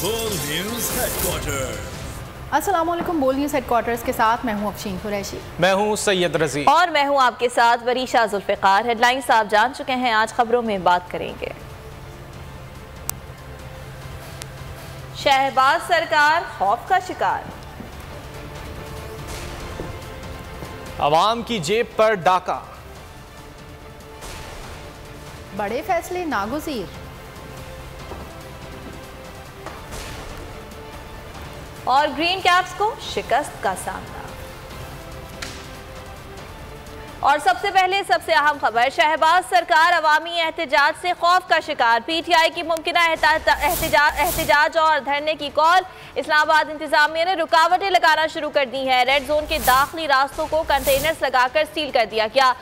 बोल news headquarter. अस्सलामुअलैकुम। बोल न्यूज़ हेडक्वार्टर्स के साथ मैं हूं अफशीन कुरैशी। मैं हूं सैयद रजी और मैं हूं आपके साथ वरीशा जुल्फ़िकार। हेडलाइंस आप जान चुके हैं, आज खबरों में बात करेंगे। शहबाज सरकार खौफ का शिकार, अवाम की जेब पर डाका, बड़े फैसले नागुज़ीर, और ग्रीन कैप्स को शिकस्त का सामना। और सबसे पहले सबसे अहम खबर, शहबाज सरकार अवामी एहतजाज से खौफ का शिकार। पीटीआई की मुमकिना एहतजाज और धरने की कॉल। इस्लामाबाद इंतजामिया ने रुकावटें लगाना शुरू कर दी है। रेड जोन के दाखिली रास्तों को कंटेनर्स लगाकर सील कर दिया गया।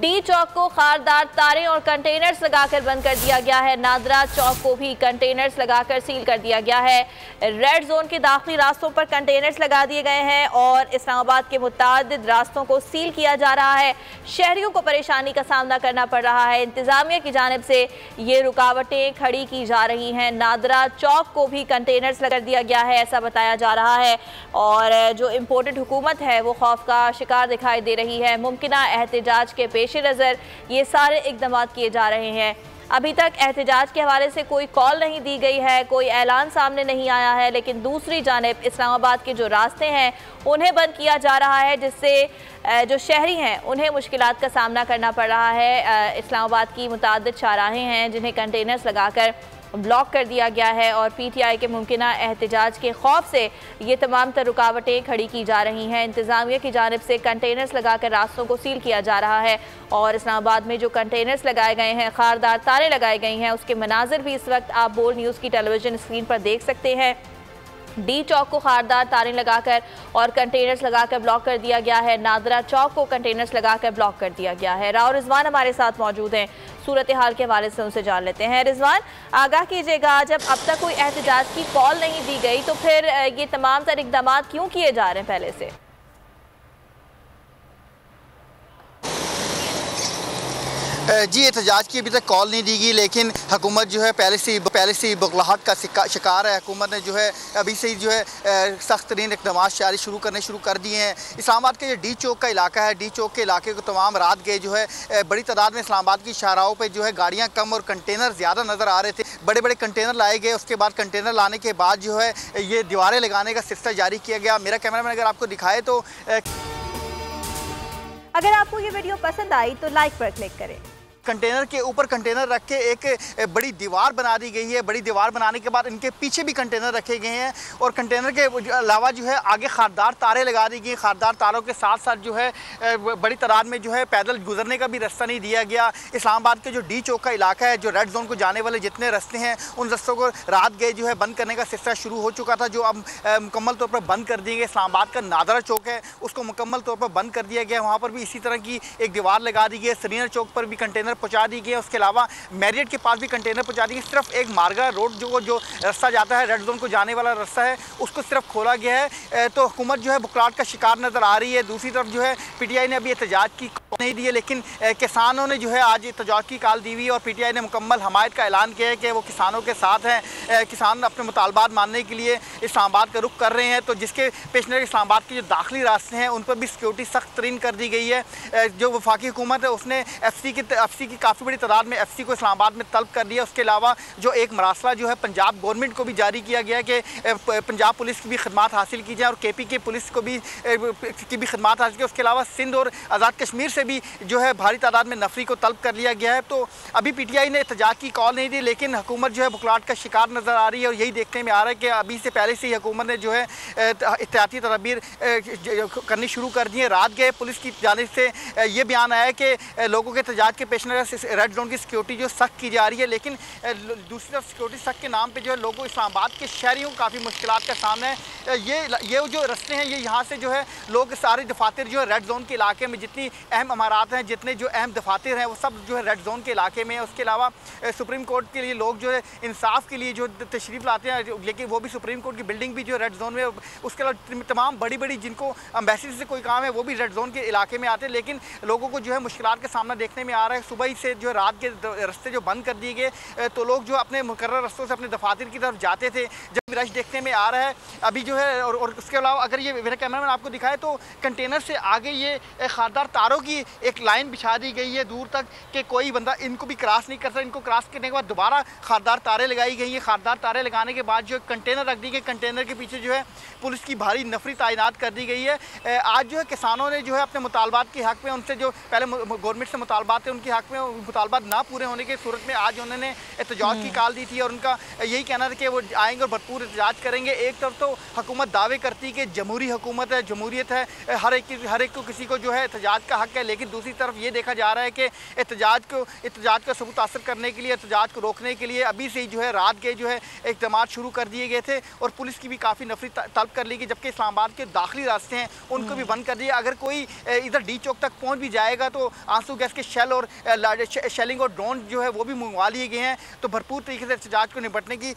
डी चौक को खारदार तारें और कंटेनर्स लगाकर बंद कर दिया गया है। नादरा चौक को भी कंटेनर्स लगाकर सील कर दिया गया है। रेड जोन के दाखिली रास्तों पर कंटेनर्स लगा दिए गए हैं और इस्लामाबाद के मुतादिद रास्तों को सील किया जा रहा है। शहरियों को परेशानी का सामना करना पड़ रहा है। इंतजामिया की जानिब से ये रुकावटें खड़ी की जा रही हैं। नादरा चौक को भी कंटेनर्स लगा दिया गया है, ऐसा बताया जा रहा है। और जो इम्पोर्टेड हुकूमत है वो खौफ का शिकार दिखाई दे रही है। मुमकिना एहतजाज के पेश नज़र ये सारे इक़दाम किए जा रहे हैं। अभी तक एहतजाज के हवाले से कोई कॉल नहीं दी गई है, कोई ऐलान सामने नहीं आया है, लेकिन दूसरी जानिब इस्लामाबाद के जो रास्ते हैं उन्हें बंद किया जा रहा है, जिससे जो शहरी हैं उन्हें मुश्किलात का सामना करना पड़ रहा है। इस्लामाबाद की मुताद्दिद शाहराहें हैं जिन्हें कंटेनर्स लगाकर ब्लॉक कर दिया गया है और पीटीआई के मुमकिना एहतजाज के खौफ से ये तमाम तर रुकावटें खड़ी की जा रही हैं। इंतज़ामिया की जानिब से कंटेनर्स लगाकर रास्तों को सील किया जा रहा है और इस्लामाबाद में जो कंटेनर्स लगाए गए हैं, खारदार तारें लगाई गई हैं, उसके मनाजिर भी इस वक्त आप बोल न्यूज़ की टेलीविजन स्क्रीन पर देख सकते हैं। डी चौक को खारदार तारें लगाकर और कंटेनर्स लगाकर ब्लॉक कर दिया गया है। नादरा चौक को कंटेनर्स लगाकर ब्लॉक कर दिया गया है। राव रिजवान हमारे साथ मौजूद हैं, सूरत हाल के हवाले से उनसे जान लेते हैं। रिजवान, आगाह कीजिएगा, जब अब तक कोई एहतजाज की कॉल नहीं दी गई तो फिर ये तमाम तर इक़दाम क्यों किए जा रहे हैं पहले से? जी, एहतजाज की अभी तक कॉल नहीं दी गई, लेकिन हुकूमत जो है पहले से ही बगलाहट का शिकार है। हुकूमत ने जो है अभी से ही जो है सख्त तरीन इक़दाम शुरू कर दिए हैं। इस्लामाबाद के जो डी चौक का इलाका है, डी चौक के इलाके को तमाम रात गए जो है बड़ी तादाद में इस्लामाबाद की शाहराहों पर जो है गाड़ियाँ कम और कंटेनर ज़्यादा नज़र आ रहे थे। बड़े बड़े कंटेनर लाए गए, उसके बाद कंटेनर लाने के बाद जो है ये दीवारें लगाने का सिलसिला जारी किया गया। मेरा कैमरामैन अगर आपको दिखाए तो अगर आपको ये वीडियो पसंद आई तो लाइक पर क्लिक करें। कंटेनर के ऊपर कंटेनर रख के एक बड़ी दीवार बना दी गई है। बड़ी दीवार बनाने के बाद इनके पीछे भी कंटेनर रखे गए हैं और कंटेनर के अलावा जो है आगे खारदार तारें लगा दी गई। खारदार तारों के साथ साथ जो है बड़ी तादाद में जो है पैदल गुजरने का भी रास्ता नहीं दिया गया। इस्लामाबाद के जो डी चौक का इलाका है, जो रेड जोन को जाने वाले जितने रास्ते हैं, उन रास्तों को रात गए जो है बंद करने का सिलसिला शुरू हो चुका था, जो अब मुकम्मल तौर पर बंद कर दिए गए। इस्लामाबाद का नादरा चौक है, उसको मुकम्मल तौर पर बंद कर दिया गया। वहाँ पर भी इसी तरह की एक दीवार लगा दी गई। श्रीनगर चौक पर भी कंटेनर पहुँचा दी गई है। उसके अलावा मैरियट के पास भी कंटेनर पहुँचा दी गई। सिर्फ एक मार्गा रोड जो रास्ता जाता है, रेड जोन को जाने वाला रास्ता है, उसको सिर्फ खोला गया है। तो हुकूमत जो है बुकलाट का शिकार नज़र आ रही है। दूसरी तरफ जो है पीटीआई ने अभी एहतजाज की कॉल नहीं दी है, लेकिन किसानों ने जो है आज एहतजाज की कॉल दी हुई और पीटीआई ने मुकम्मल हमायत का ऐलान किया है कि वो किसानों के साथ हैं। किसान अपने मुतालबात मानने के लिए इस्लामाबाद का रुख कर रहे हैं। तो जिसके पेश नज़र इस्लामाबाद के जो दाखिली रास्ते हैं उन पर भी सिक्योरिटी सख्त तरीन कर दी गई है। जो वफाकी हुकूमत है उसने एफसी की काफ़ी बड़ी तादाद में एफसी को इस्लामाबाद में तलब कर दिया। उसके अलावा जो एक मरासला जो है पंजाब गवर्नमेंट को भी जारी किया गया कि पंजाब पुलिस की भी खिदमात हासिल की जाए और केपी के पुलिस को भी खिदमात हासिल की। उसके अलावा सिंध और आज़ाद कश्मीर से भी जो है भारी तादाद में नफरी को तलब कर लिया गया है। तो अभी पीटीआई ने एहतजाज की कॉल नहीं दी, लेकिन हुकूमत जो है बुकलाट का शिकार नज़र आ रही है और यही देखने में आ रहा है कि अभी से पहले से ही हुकूमत ने जो है एहतियाती तदबीर करनी शुरू कर दी है। रात गए पुलिस की जानिब से ये बयान आया कि लोगों के एहतजाज के पेश नज़र रेड जोन की सिक्योरिटी जो सख्त की जा रही है, लेकिन दूसरी तरफ सिक्योरिटी सख्त के नाम पे जो है लोगों इस्लामाबाद के शहरियों को काफ़ी मुश्किलात का सामना है। ये जो रास्ते हैं ये यहाँ से जो है लोग सारे दफातर जो है रेड जोन के इलाके में जितनी अहम इमारत हैं, जितने जो अहम दफातर हैं वो सब जो है रेड जोन के इलाके में है। उसके अलावा सुप्रीम कोर्ट के लिए लोग जो है इंसाफ के लिए जो तशरीफ़ लाते हैं, लेकिन वो भी सुप्रीम कोर्ट की बिल्डिंग भी जो है रेड जोन में। उसके अलावा तमाम बड़ी बड़ी जिनको एम्बेसी से कोई काम है वो भी रेड जोन के इलाके में आते हैं, लेकिन लोगों को जो है मुश्किलात का सामना देखने में आ रहा है। सुबह मुंबई से जो रात के रास्ते जो बंद कर दिए गए, तो लोग जो अपने मुकर्रर रस्तों से अपने दफातर की तरफ जाते थे, जब रश देखने में आ रहा है अभी जो है। और उसके अलावा अगर ये मेरा कैमरामैन आपको दिखाए तो कंटेनर से आगे ये खारदार तारों की एक लाइन बिछा दी गई है दूर तक कि कोई बंदा इनको भी क्रॉस नहीं कर सकता। इनको क्रॉस करने के बाद दोबारा खारदार तारें लगाई गई हैं। खारदार तारें लगाने के बाद जो कंटेनर रख दी गई, कंटेनर के पीछे जो है पुलिस की भारी नफरी तैनात कर दी गई है। आज जो है किसानों ने जो है अपने मुतालबात के हक़ में उनसे जो पहले गवर्नमेंट से मुतालबात थे उनके हक़ में मुतालबात ना पूरे होने की सूरत में आज उन्होंने एहतजाज की कॉल दी थी और उनका यही कहना था कि वो आएंगे और भरपूर एहतजाज करेंगे। एक तरफ तो हुकूमत दावे करती है कि जमहूरी हुकूमत है, जमहूरियत है, हर एक को किसी को जो है एहतजाज का हक़ है, लेकिन दूसरी तरफ ये देखा जा रहा है कि एहतजाज का सबूत हासिल करने के लिए, एहतजाज को रोकने के लिए अभी से ही जो है रात के जो है इक़दाम शुरू कर दिए गए थे और पुलिस की भी काफ़ी नफरी तलब कर ली गई। जबकि इस्लामाबाद के दाखिली रास्ते हैं उनको भी बंद कर दिया। अगर कोई इधर डी चौक तक पहुँच भी जाएगा तो आंसू गैस के शेल और शेलिंग और ड्रोन जो है वो भी मंगवा लिए गए हैं। तो भरपूर तरीके से एहतजाज को निपटने की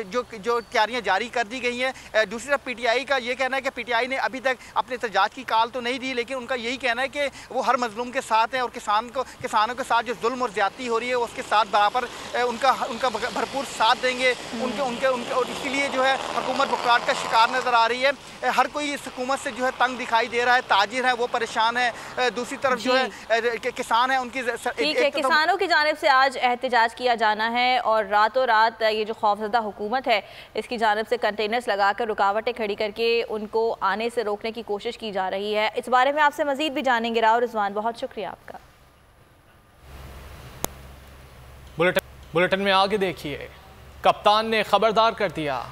जो तैयारियाँ जारी कर दी गई हैं। दूसरी तरफ PTI का ये कहना है कि PTI ने अभी तक अपने एहतजाज की कॉल तो नहीं दी, लेकिन उनका यही कहना है कि वो हर मजलूम के साथ हैं और किसानों के साथ जो जुल्म और ज़्यादती हो रही है उसके साथ बराबर उनका भरपूर साथ देंगे। उनके और इसीलिए जो है हुकूमत बुखराहट का शिकार नज़र आ रही है। हर कोई इस हुकूमत से जो है तंग दिखाई दे रहा है, ताजिर है वो परेशान है, दूसरी तरफ जो है किसान है उनकी ठीक है। किसानों की जानिब से आज एहतजाज किया जाना है और रातों रात ये जो खौफजदा हुकूमत है इसकी जानिब से कंटेनर्स लगाकर रुकावटें खड़ी करके उनको आने से रोकने की कोशिश की जा रही है। इस बारे में आपसे मजीद भी जानेंगे। राव रिजवान, बहुत शुक्रिया आपका। बुलेटिन में आगे देखिए, कप्तान ने खबरदार कर दिया।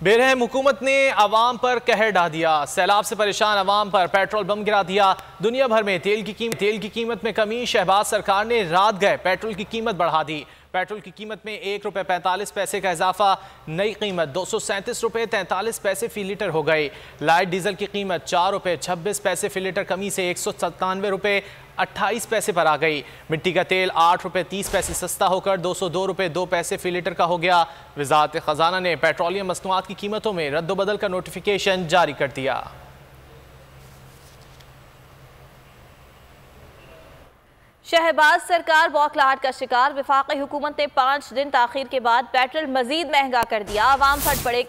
बेरहम हुकूमत ने अवाम पर कहर ढा दिया। सैलाब से परेशान अवाम पर पेट्रोल बम गिरा दिया। दुनिया भर में तेल की कीमत में कमी। शहबाज सरकार ने रात गए पेट्रोल की कीमत बढ़ा दी। पेट्रोल की कीमत में ₹1.45 का इजाफा। नई कीमत ₹237.43 फी लीटर हो गई। लाइट डीजल की कीमत ₹4.26 फी लीटर कमी से ₹197.28 पर आ गई। मिट्टी का तेल ₹8.30 सस्ता होकर ₹202.02 फी लीटर का हो गया। वज़ारत ख़जाना ने पेट्रोलियम मसनूआत की कीमतों में रद्दोबदल का नोटिफिकेशन जारी कर दिया। शहबाज सरकार बौखलाहट का शिकार। वफाकी हुकूमत ने 5 दिन ताखीर के बाद पेट्रोल मजीद महंगा कर दिया। आवाम फट पड़े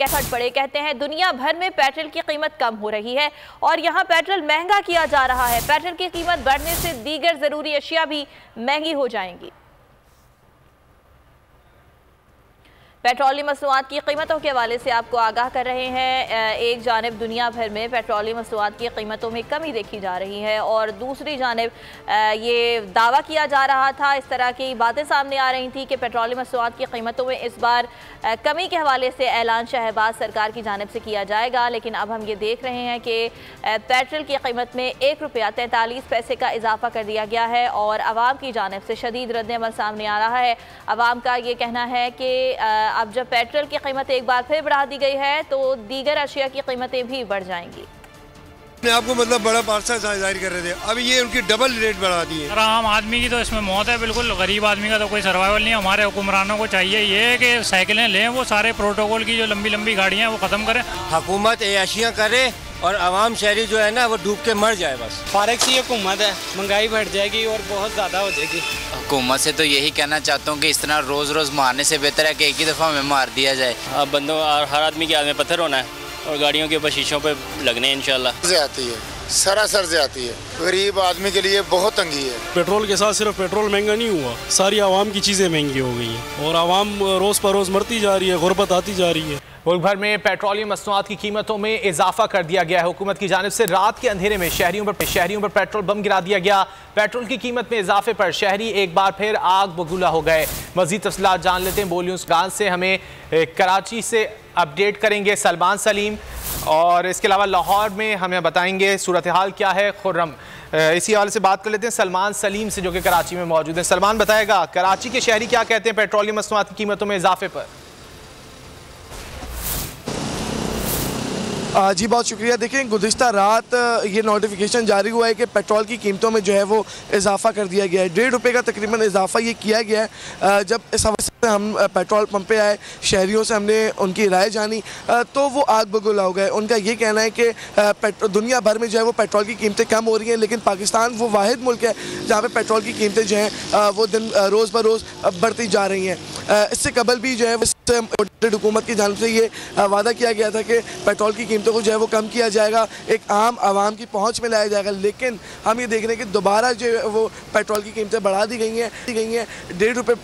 कहते हैं दुनिया भर में पेट्रोल की कीमत कम हो रही है और यहाँ पेट्रोल महंगा किया जा रहा है। पेट्रोल की कीमत बढ़ने से दीगर ज़रूरी अशिया भी महंगी हो जाएंगी। पेट्रोलियम मसनूआत की कीमतों के हवाले से आपको आगाह कर रहे हैं। एक जानिब दुनिया भर में पेट्रोलियम मसनूआत की कीमतों में कमी देखी जा रही है और दूसरी जानिब ये दावा किया जा रहा था, इस तरह की बातें सामने आ रही थी कि पेट्रोलियम मसनूआत की कीमतों में इस बार कमी के हवाले से ऐलान शहबाज सरकार की जानिब से किया जाएगा। लेकिन अब हम ये देख रहे हैं कि पेट्रोल की कीमत में ₹1.43 का इजाफा कर दिया गया है और आवाम की जानिब से शदीद रद्द-ए-अमल सामने आ रहा है। आवाम का ये कहना है कि अब जब पेट्रोल की कीमत एक बार फिर बढ़ा दी गई है तो दीगर अशिया की कीमतें भी बढ़ जाएंगी। अपने आपको मतलब बड़ा पार्सा जाहिर कर रहे थे, अब ये उनकी डबल रेट बढ़ा दी है। आम आदमी की तो इसमें मौत है, बिल्कुल गरीब आदमी का तो कोई सर्वाइवल नहीं है। हमारे हुक्मरानों को चाहिए ये कि साइकिलें लें, वो सारे प्रोटोकॉल की जो लंबी लंबी गाड़ियाँ वो ख़त्म करें। हुकूमत ऐशियाँ करे और आवाम शहरी जो है ना वो डूब के मर जाए। बस फारग सी हुकूमत है, महंगाई बढ़ जाएगी और बहुत ज़्यादा हो जाएगी। हुकूमत से तो यही कहना चाहता हूँ कि इस तरह रोज़ रोज़ मारने से बेहतर है कि एक ही दफ़ा में मार दिया जाए। अब बंदों और हर आदमी के हाथ में पत्थर होना है और गाड़ियों के ऊपर शीशों पे लगने इंशाल्लाह। से आती है, सरासर से आती है, गरीब आदमी के लिए बहुत तंगी है। पेट्रोल के साथ सिर्फ पेट्रोल महंगा नहीं हुआ, सारी आवाम की चीज़ें महंगी हो गई हैं और आवाम रोज़ पर रोज़ मरती जा रही है, गुर्बत आती जा रही है। मुल्क भर में पेट्रोलियम मसनूआत की कीमतों में इजाफा कर दिया गया है। हुकूमत की जानिब से रात के अंधेरे में शहरियों पर पेट्रोल बम गिरा दिया गया। पेट्रोल की कीमत में इजाफे पर शहरी एक बार फिर आग बबूला हो गए। मजीद तफसीलात जान लेते हैं बोलियों गान से। हमें कराची से अपडेट करेंगे सलमान सलीम और इसके अलावा लाहौर में हमें बताएंगे सूरत हाल क्या है खुर्रम। इसी हवाले से बात कर लेते हैं सलमान सलीम से जो कि कराची में मौजूद है। सलमान बताएगा कराची के शहरी क्या कहते हैं पेट्रोलियम मसनूआत की कीमतों में इजाफे पर। जी बहुत शुक्रिया। देखें गुज़िश्ता रात ये नोटिफिकेशन जारी हुआ है कि पेट्रोल की कीमतों में जो है वो इजाफा कर दिया गया है। ₹1.5 का तकरीबन इजाफा ये किया गया है। जब इस हवाले से हम पेट्रोल पंप पे आए, शहरियों से हमने उनकी राय जानी, तो वो आग बबूला हो गए। उनका ये कहना है कि दुनिया भर में जो है वो पेट्रोल की कीमतें कम हो रही हैं, लेकिन पाकिस्तान वो वाहिद मुल्क है जहाँ पे पेट्रोल की कीमतें जो हैं वो दिन रोज़ ब रोज़ बढ़ती जा रही हैं। इससे कबल भी जो है हुकूमत की जानिब से ये वादा किया गया था कि पेट्रोल की कीमतों को जो है वो कम किया जाएगा, एक आम आवाम की पहुँच में लाया जाएगा। लेकिन हम ये देख रहे हैं कि दोबारा जो है वो पेट्रोल की कीमतें बढ़ा दी गई हैं। 1.5 रुपये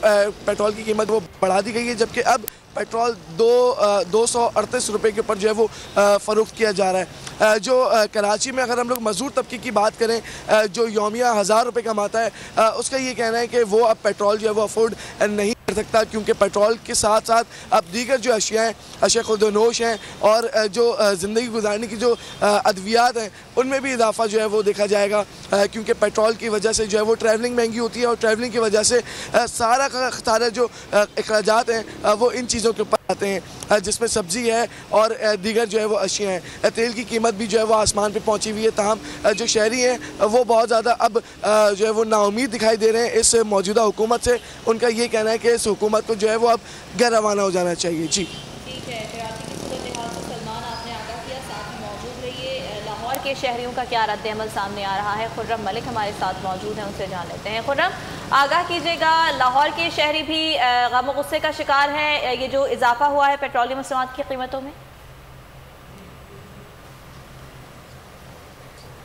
पेट्रोल की कीमत वो बढ़ा दी गई है, जबकि अब पेट्रोल 238 रुपये के ऊपर जो है वो फ़रोख्त किया जा रहा है। जो कराची में अगर हम लोग मज़दूर तबके की बात करें, जो यौमिया 1000 रुपये कमाता है, उसका ये कहना है कि वो अब पेट्रोल जो है वो अफोर्ड नहीं कर सकता, क्योंकि पेट्रोल के साथ साथ अब दीगर जो अशिया हैं, अशिया खुदोनोश हैं और जो ज़िंदगी गुजारने की जो अद्वियात हैं, उनमें भी इजाफा जो है वो देखा जाएगा, क्योंकि पेट्रोल की वजह से जो है वो ट्रैवलिंग महंगी होती है और ट्रैवलिंग की वजह से सारा जो अखराजात हैं वो इन चीज़ों के ऊपर आते हैं, जिसमें सब्ज़ी है और दीगर जो है वो अशिया हैं। तेल की कीमत भी जो है वो आसमान पे पहुंची हुई है। ताहम जो शहरी हैं वो बहुत ज़्यादा अब जो है वो नाउमीद दिखाई दे रहे हैं इस मौजूदा हुकूमत से। उनका ये कहना है कि इस हुकूमत को जो है वो अब घर रवाना हो जाना चाहिए। जी ठीक है, कराची की सूरत हाल से सलमान आपने आगाह किया, साथ में मौजूद रहिए। लाहौर के शहरियों का क्या रद्द अमल सामने आ रहा है, खुर्रम मलिक हमारे साथ मौजूद हैं, उनसे जान लेते हैं। खुर्रम, आगाह कीजिएगा, लाहौर के शहरी भी गम गुस्से का शिकार हैं, ये जो इजाफा हुआ है पेट्रोलियम मसनूआत की कीमतों में?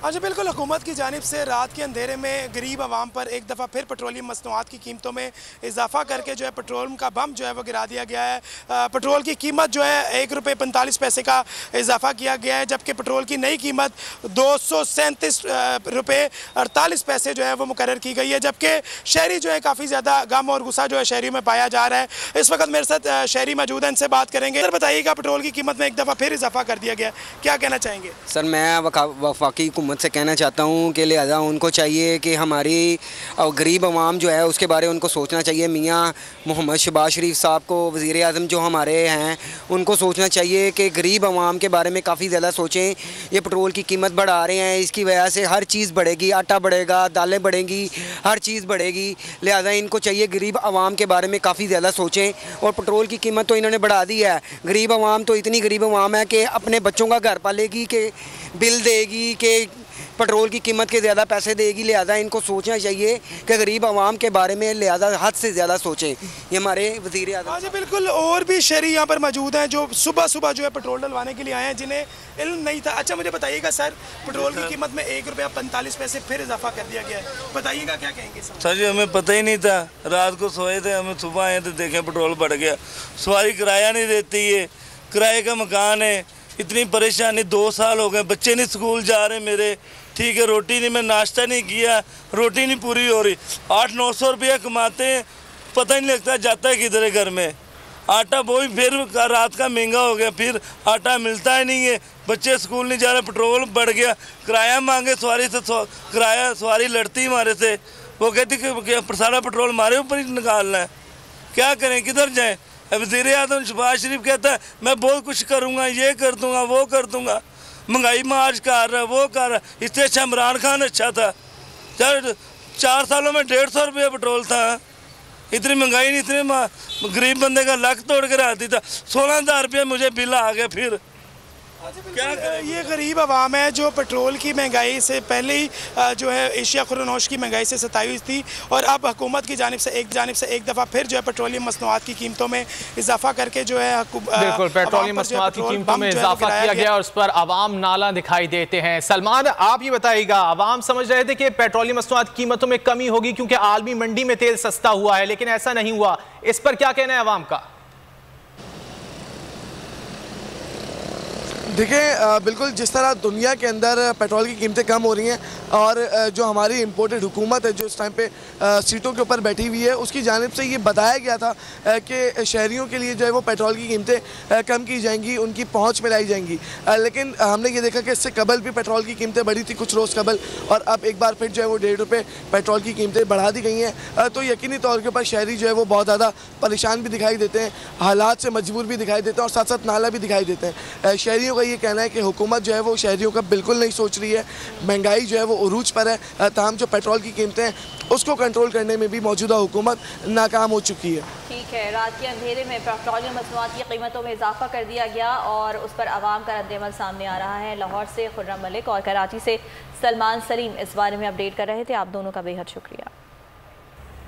अच्छा, बिल्कुल, हुकूमत की जानिब से रात के अंधेरे में गरीब आवाम पर एक दफ़ा फिर पेट्रोलियम मसनूआत की कीमतों में इजाफा करके जो है पेट्रोल का बम जो है वो गिरा दिया गया है। पेट्रोल की कीमत जो है 1 रुपये 45 पैसे का इजाफा किया गया है, जबकि पेट्रोल की नई कीमत 237 रुपये 48 पैसे जो है वो मुकर्रर की गई है। जबकि शहरी जो है काफ़ी ज़्यादा गम और गुस्सा जो है शहरी में पाया जा रहा है। इस वक्त मेरे साथ शहरी मौजूद हैं, इनसे बात करेंगे। सर बताइएगा, पेट्रोल की कीमत में एक दफ़ा फिर इजाफा कर दिया गया, क्या कहना चाहेंगे? सर, मैं वफाकी से कहना चाहता हूँ कि लिहाजा उनको चाहिए कि हमारी गरीब आवाम जो है उसके बारे में उनको सोचना चाहिए। मियाँ मोहम्मद शहबाज शरीफ साहब को, वज़ीर आज़म जो हमारे हैं, उनको सोचना चाहिए कि गरीब आवाम के बारे में काफ़ी ज़्यादा सोचें। ये पेट्रोल की कीमत बढ़ा रहे हैं, इसकी वजह से हर चीज़ बढ़ेगी, आटा बढ़ेगा, दालें बढ़ेंगी, हर चीज़ बढ़ेगी। लिहाजा इनको चाहिए गरीब आवाम के बारे में काफ़ी ज़्यादा सोचें। और पेट्रोल की कीमत तो इन्होंने बढ़ा दी है, गरीब आवाम तो इतनी गरीब आवाम है कि अपने बच्चों का घर पालेगी, कि बिल देगी, कि पेट्रोल की कीमत के ज़्यादा पैसे देगी। लिहाजा इनको सोचना चाहिए कि गरीब आवाम के बारे में लिहाजा हद से ज़्यादा सोचें। ये हमारे वज़ीर आज़म। हाँ जी, बिल्कुल, और भी शहरी यहाँ पर मौजूद हैं जो सुबह सुबह जो है पेट्रोल डलवाने के लिए आए हैं, जिन्हें इल्म नहीं था। अच्छा, मुझे बताइएगा सर, पेट्रोल की कीमत में 1 रुपया 45 पैसे फिर इजाफा कर दिया गया है, बताइएगा क्या कहेंगे सर? जी, हमें पता ही नहीं था, रात को सोए थे, हमें सुबह आए तो देखें पेट्रोल बढ़ गया। सवारी किराया नहीं देती है, किराए का मकान है, इतनी परेशानी। 2 साल हो गए, बच्चे नहीं स्कूल जा रहे मेरे, ठीक है, रोटी नहीं, मैं नाश्ता नहीं किया, रोटी नहीं पूरी हो रही। 800-900 रुपया कमाते हैं, पता ही नहीं लगता जाता है किधर है। घर में आटा वो भी फिर रात का महंगा हो गया, फिर आटा मिलता ही नहीं है, बच्चे स्कूल नहीं जा रहे, पेट्रोल बढ़ गया, किराया मांगे सवारी से, किराया सवारी लड़ती हमारे से, वो कहती कि सारा पेट्रोल हमारे ऊपर ही निकालना है। क्या करें, किधर जाएँ? वज़ीर आज़म शहबाज शरीफ कहता है मैं बहुत कुछ करूँगा, ये कर दूँगा, वो कर दूँगा, महंगाई मार्च कर रहा है, वो कर रहा है। इससे अच्छा इमरान खान अच्छा था। 4 सालों में 150 रुपये पेट्रोल था। इतनी महंगाई नहीं, इतने गरीब बंदे का लक तोड़ कर आती था। 16,000 रुपये मुझे बिल आ गया। फिर क्या ये गरीब आवाम है जो पेट्रोल की महंगाई से पहले ही जो है एशिया खुरनोश की महंगाई से सताई हुई थी, और अब हुकूमत की जानिब से एक दफ़ा फिर जो है पेट्रोलियम मसनूआत की कीमतों में इजाफा करके जो है बिल्कुल पेट्रोलियम मसनूआत की कीमतों में इजाफा किया गया और उस पर आवाम नाला दिखाई देते हैं। सलमान, आप ये बताइएगा, आवाम समझ रहे थे कि पेट्रोलियम मसनूआत की कीमतों में कमी होगी क्योंकि आलमी मंडी में तेल सस्ता हुआ है, लेकिन ऐसा नहीं हुआ। इस पर क्या कहना है आवाम का? देखिए, बिल्कुल जिस तरह दुनिया के अंदर पेट्रोल की कीमतें कम हो रही हैं और जो हमारी इम्पोर्टेड हुकूमत है जो इस टाइम पे सीटों के ऊपर बैठी हुई है, उसकी जानिब से ये बताया गया था कि शहरियों के लिए जो है वो पेट्रोल की कीमतें कम की जाएंगी, उनकी पहुंच में लाई जाएंगी। लेकिन हमने ये देखा कि इससे कबल भी पेट्रोल की कीमतें बढ़ी थी कुछ रोज़ कबल, और अब एक बार फिर जो है वो 1.5 रुपये पेट्रोल की कीमतें बढ़ा दी गई हैं। तो यकीनी तौर के ऊपर शहरी जो है वो बहुत ज़्यादा परेशान भी दिखाई देते हैं, हालात से मजबूर भी दिखाई देते हैं और साथ साथ नाला भी दिखाई देते हैं। शहरियों का ये कहना है कि हुकूमत जो है वो शहरियों का बिल्कुल नहीं सोच रही है। महंगाई जो है वो उरूज पर है, तमाम जो पेट्रोल की कीमतें हैं उसको कंट्रोल करने में भी मौजूदा हुकूमत नाकाम हो चुकी है। ठीक है, रात के अंधेरे में पेट्रोलियम मसनूआत की कीमतों में इजाफा कर दिया गया और उस पर आवाम का रद्द-ए-अमल सामने आ रहा है। लाहौर से खुर्रम मलिक और कराची से सलमान सलीम इस बारे में अपडेट कर रहे थे। आप दोनों का बेहद शुक्रिया।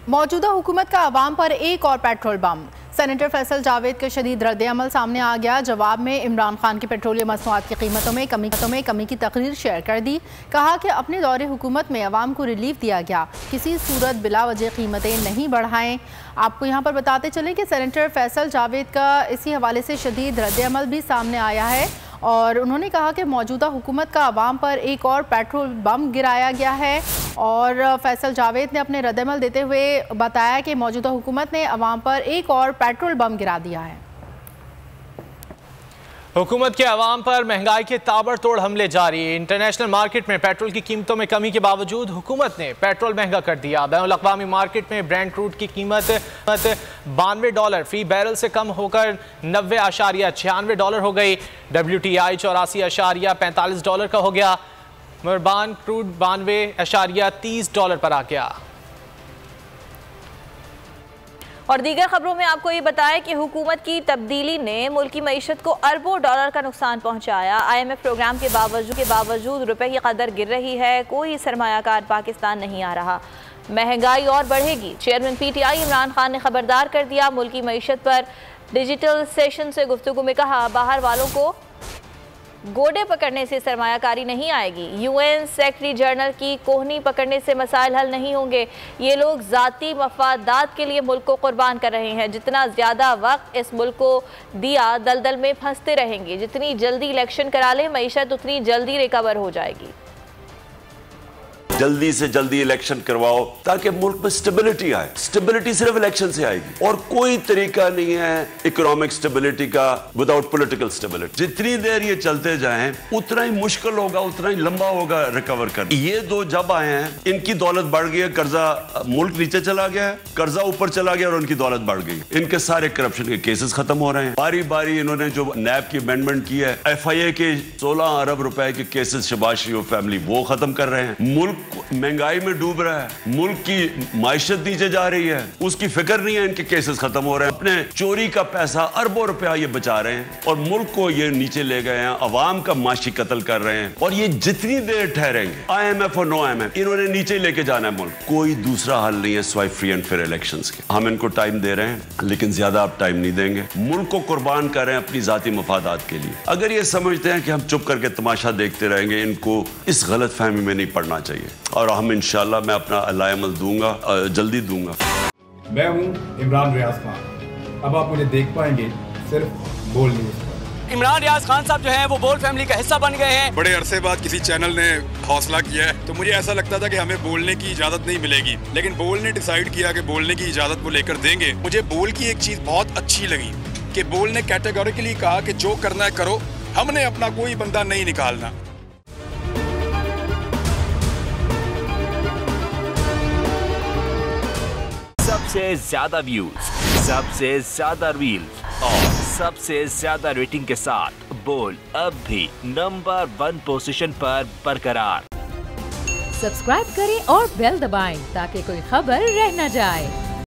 मौजूदा हुकूमत का अवाम पर एक और petrol bomb. Senator Faisal Javed के शदीद रद्द-ए-अमल सामने आ गया। जवाब में इमरान खान की पेट्रोलियम मसनूआत की कीमतों में कमी की तकरीर शेयर कर दी। कहा कि अपने दौरे हुकूमत में अवाम को रिलीफ दिया गया, किसी सूरत बिला वजह कीमतें नहीं बढ़ाएं। आपको यहाँ पर बताते चलें कि सेनेटर फैसल जावेद का इसी हवाले से शदीद रद्द-ए-अमल भी सामने आया है और उन्होंने कहा कि मौजूदा हुकूमत का अवाम पर एक और पेट्रोल बम गिराया गया है। और फैसल जावेद ने अपने रद्द-ए-अमल देते हुए बताया कि मौजूदा हुकूमत ने अवाम पर एक और पेट्रोल बम गिरा दिया है। हुकूमत के अवाम पर महंगाई के ताबड़तोड़ हमले जारी। इंटरनेशनल मार्केट में पेट्रोल की कीमतों में कमी के बावजूद हुकूमत ने पेट्रोल महंगा कर दिया। बैनुल-अक़वामी मार्केट में ब्रेंट क्रूड की कीमत $92 फी बैरल से कम होकर $90.96 हो गई। WTI $84.45 का हो गया। मुर्बान क्रूड $92.30 पर आ गया। और दीगर खबरों में आपको ये बताया कि हुकूमत की तब्दीली ने मुल्की मईशत को अरबों डॉलर का नुकसान पहुंचाया। IMF प्रोग्राम के बावजूद रुपए की कदर गिर रही है। कोई सरमायाकार पाकिस्तान नहीं आ रहा, महंगाई और बढ़ेगी। चेयरमैन PTI इमरान खान ने खबरदार कर दिया। मुल्की मईशत पर डिजिटल सेशन से गुफ्तगू में कहा, बाहर वालों को गोडे पकड़ने से सरमायाकारी नहीं आएगी। UN सेक्रेटरी जनरल की कोहनी पकड़ने से मसाइल हल नहीं होंगे। ये लोग ज़ाती मफादात के लिए मुल्क को कुर्बान कर रहे हैं। जितना ज़्यादा वक्त इस मुल्क को दिया दलदल में फंसते रहेंगे। जितनी जल्दी इलेक्शन करा ले मईशत उतनी जल्दी रिकवर हो जाएगी। जल्दी से जल्दी इलेक्शन करवाओ ताकि मुल्क में स्टेबिलिटी आए। स्टेबिलिटी सिर्फ इलेक्शन से आएगी और कोई तरीका नहीं है इकोनॉमिक स्टेबिलिटी का विदाउट पॉलिटिकल स्टेबिलिटी। जितनी देर ये चलते जाएं उतना ही मुश्किल होगा, उतना ही लंबा होगा रिकवर करना। ये दो जब आए हैं इनकी दौलत बढ़ गई है, कर्जा मुल्क नीचे चला गया है, कर्जा ऊपर चला गया और उनकी दौलत बढ़ गई। इनके सारे करप्शन के केसेस खत्म हो रहे हैं। बारी बारी इन्होंने जो नैब की अमेंडमेंट की है, FIA के 16 अरब रुपए के केसेस शहबाज शरीफ फैमिली वो खत्म कर रहे हैं। मुल्क महंगाई में डूब रहा है, मुल्क की माइशत नीचे जा रही है, उसकी फिक्र नहीं है। इनके केसेस खत्म हो रहे हैं। अपने चोरी का पैसा अरबों रुपया ये बचा रहे हैं और मुल्क को ये नीचे ले गए हैं। अवाम का माशी कत्ल कर रहे हैं और ये जितनी देर ठहरेंगे IMF और नो IMF इन्होंने नीचे लेके जाना है मुल्क। कोई दूसरा हल नहीं है swipe free and fair elections के। हम इनको टाइम दे रहे हैं लेकिन ज्यादा आप टाइम नहीं देंगे। मुल्क को कुर्बान कर रहे हैं अपनी जाती मफादात के लिए। अगर ये समझते हैं कि हम चुप करके तमाशा देखते रहेंगे, इनको इस गलत फहमी में नहीं पड़ना चाहिए और हम इंशाल्लाह मैं अपना अलायमल दूंगा, जल्दी दूंगा। मैं हूं इमरान रियाज खान। अब आप मुझे देख पाएंगे सिर्फ बोल न्यूज़ पर। इमरान रियाज खान साहब जो हैं वो बोल फैमिली का हिस्सा बन गए हैं। बड़े अरसे बाद किसी चैनल ने हौसला किया है तो मुझे ऐसा लगता था कि हमें बोलने की इजाजत नहीं मिलेगी, लेकिन बोल ने डिसाइड किया कि बोलने की इजाजत वो लेकर देंगे। मुझे बोल की एक चीज बहुत अच्छी लगी कि बोल ने कैटेगोरिकली कहा कि जो करना है करो, हमने अपना कोई बंदा नहीं निकालना। सबसे ज्यादा व्यूज, सबसे ज्यादा रील्स और सबसे ज्यादा रेटिंग के साथ बोल अब भी नंबर 1 पोजीशन पर बरकरार। सब्सक्राइब करें और बेल दबाएं ताकि कोई खबर रह न जाए।